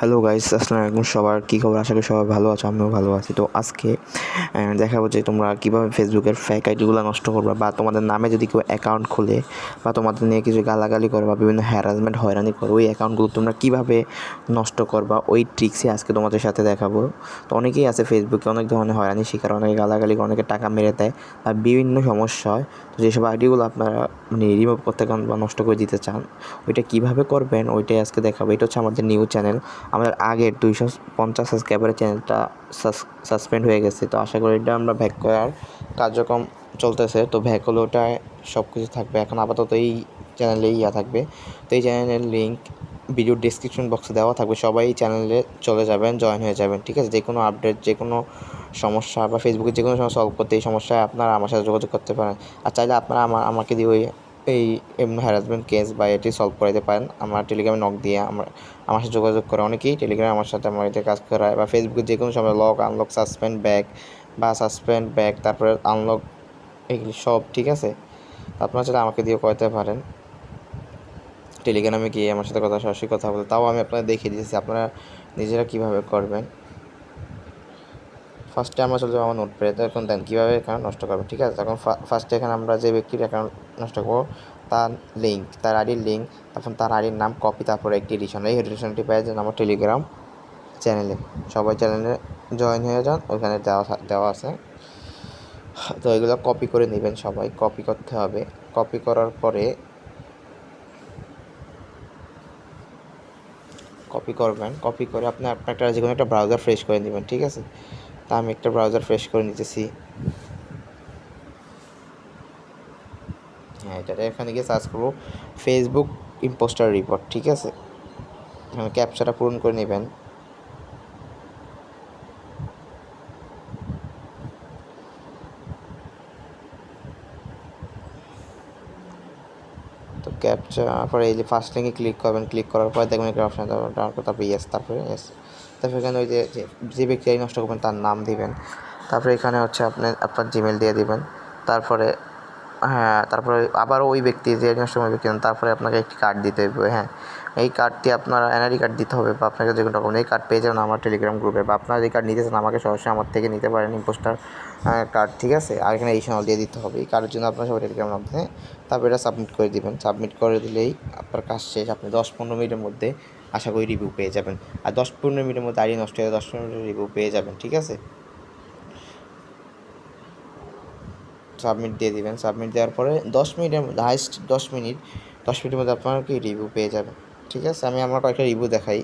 Hello guys, আসসালামু আলাইকুম। সবার কী খবর? আশা করি সবাই ভালো আছো, আমিও ভালো আছি। তো আজকে দেখাবো যে তোমরা কীভাবে ফেসবুকের ফেক আইডিগুলো নষ্ট করবা, বা তোমাদের নামে যদি কেউ অ্যাকাউন্ট খুলে বা তোমাদের নিয়ে কিছু গালাগালি করে বা বিভিন্ন হ্যারাসমেন্ট হয়রানি করে, ওই অ্যাকাউন্টগুলো তোমরা কীভাবে নষ্ট করবা, ওই ট্রিক্সই আজকে তোমাদের সাথে দেখাবো। তো অনেকেই আছে ফেসবুকে অনেক ধরনের হয়রানি শিকার, অনেকে গালাগালি করে, অনেকে টাকা মেরে দেয় বা বিভিন্ন সমস্যা হয়। তো যেসব আইডিগুলো আপনারা রিমুভ করতে চান বা নষ্ট করে দিতে চান, ওইটা কীভাবে করবেন ওইটাই আজকে দেখাবো। এটা হচ্ছে আমাদের নিউ চ্যানেল। আমাদের আগের 250 সাবস্ক্রাইবারের চ্যানেলটা সাসপেন্ড হয়ে গেছে। তো আশা করি এটা আমরা ব্যাক করার কার্যক্রম চলতেছে। তো ব্যাক হলে ওটায় সব কিছু থাকবে। এখন আপাতত এই চ্যানেলেই থাকবে। তো এই চ্যানেলের লিঙ্ক ভিডিও ডেসক্রিপশন বক্সে দেওয়া থাকবে। সবাই এই চ্যানেলে চলে যাবেন, জয়েন হয়ে যাবেন, ঠিক আছে? যে কোনো আপডেট, যে কোনো সমস্যা বা ফেসবুকে যে কোনো সমস্যা সলভ করতে, এই সমস্যায় আপনারা আমার সাথে যোগাযোগ করতে পারেন। আর চাইলে আপনারা আমাকে দিয়ে এই হ্যারাসমেন্ট কেস বা এটি সলভ করাতে পারেন। আমার টেলিগ্রামে নক দিয়ে আমার সাথে যোগাযোগ করে। অনেকেই টেলিগ্রামে আমার সাথে আমার এতে কাজ করায়, বা ফেসবুকে যে কোনো সময় লক, আনলক, সাসপেন্ড ব্যাক বা সাসপেন্ড ব্যাক, তারপরে আনলক, এগুলি সব ঠিক আছে। আপনারা চাইলে আমাকে দিয়ে করাতে পারেন। টেলিগ্রামে গিয়ে আমার সাথে সরাসরি কথা বলে, তাও আমি আপনাদের দেখিয়ে দিয়েছি আপনারা নিজেরা কীভাবে করবেন। ফার্স্টে আমরা চলে যাবো আমার নোটপ্যাডে। এখন দেন কীভাবে অ্যাকাউন্ট নষ্ট করবেন, ঠিক আছে? তখন ফার্স্টে এখানে আমরা যে ব্যক্তির অ্যাকাউন্ট নষ্ট করবো তার লিঙ্ক, তার আইডির লিঙ্ক, তারপর তার আইডির নাম কপি, তারপরে একটি এডিশন। এই এডিশনটি পেয়ে যান আমার টেলিগ্রাম চ্যানেলে। সবাই চ্যানেলে জয়েন হয়ে যান, ওইখানে দেওয়া আছে। তো এগুলো কপি করে নেবেন, সবাই কপি করতে হবে। কপি করার পরে কপি করবেন, কপি করে আপনার একটা যে কোনো একটা ব্রাউজার ফ্রেশ করে নেবেন, ঠিক আছে? তা আমি একটা ব্রাউজার ফ্রেশ করে নিতেছি। হ্যাঁ, এখানে গিয়ে সার্চ করবো ফেসবুক ইম্পোস্টার রিপোর্ট, ঠিক আছে? এখানে ক্যাপচাটা পূরণ করে নেবেন। তো ক্যাপচা পরে এই যে ফার্স্ট লিঙ্কে ক্লিক করবেন। ক্লিক করার পরে দেখবেন একটা অপশন, তারপরে ইয়েস, তারপরে ইয়েস। তারপরে এখানে ওই যে ব্যক্তি নষ্ট করবেন তার নাম দিবেন। তারপরে এখানে হচ্ছে আপনার জিমেল দিয়ে দিবেন। তারপরে হ্যাঁ, তারপরে আবারও ওই ব্যক্তি যে নষ্ট ব্যক্তি, তারপরে আপনাকে একটি কার্ড দিতে হবে। হ্যাঁ, এই কার্ডটি আপনার এনআইডি কার্ড দিতে হবে, বা আপনাকে যে কোনো ডকুমেন্ট, এই কার্ড পেয়ে যাবেন আমার টেলিগ্রাম গ্রুপে। বা আপনারা এই কার্ড নিতে চান আমাকে সরাসরি আমার থেকে নিতে পারেন, ইম্পোস্টার কার্ড, ঠিক আছে? আর এখানে এডিশনাল দিয়ে দিতে হবে। এই কার্ডের জন্য আপনার সবাই টেলিগ্রাম মাধ্যমে, তারপরে এটা সাবমিট করে দিবেন। সাবমিট করে দিলেই আপনার কাজ শেষ। আপনি 10-15 মিনিটের মধ্যে আশা করি রিভিউ পেয়ে যাবেন। আর 10-15 মিনিটের মধ্যে আইডি নষ্ট হয়ে 10-15 মিনিটের রিভিউ পেয়ে যাবেন, ঠিক আছে? সাবমিট দিয়ে দিবেন। সাবমিট দেওয়ার পরে 10 মিনিটের মধ্যে, হাইস্ট 10 মিনিটের মধ্যে আপনার কি রিভিউ পেয়ে যাবেন, ঠিক আছে? আমি আমার কয়েকটা রিভিউ দেখাই।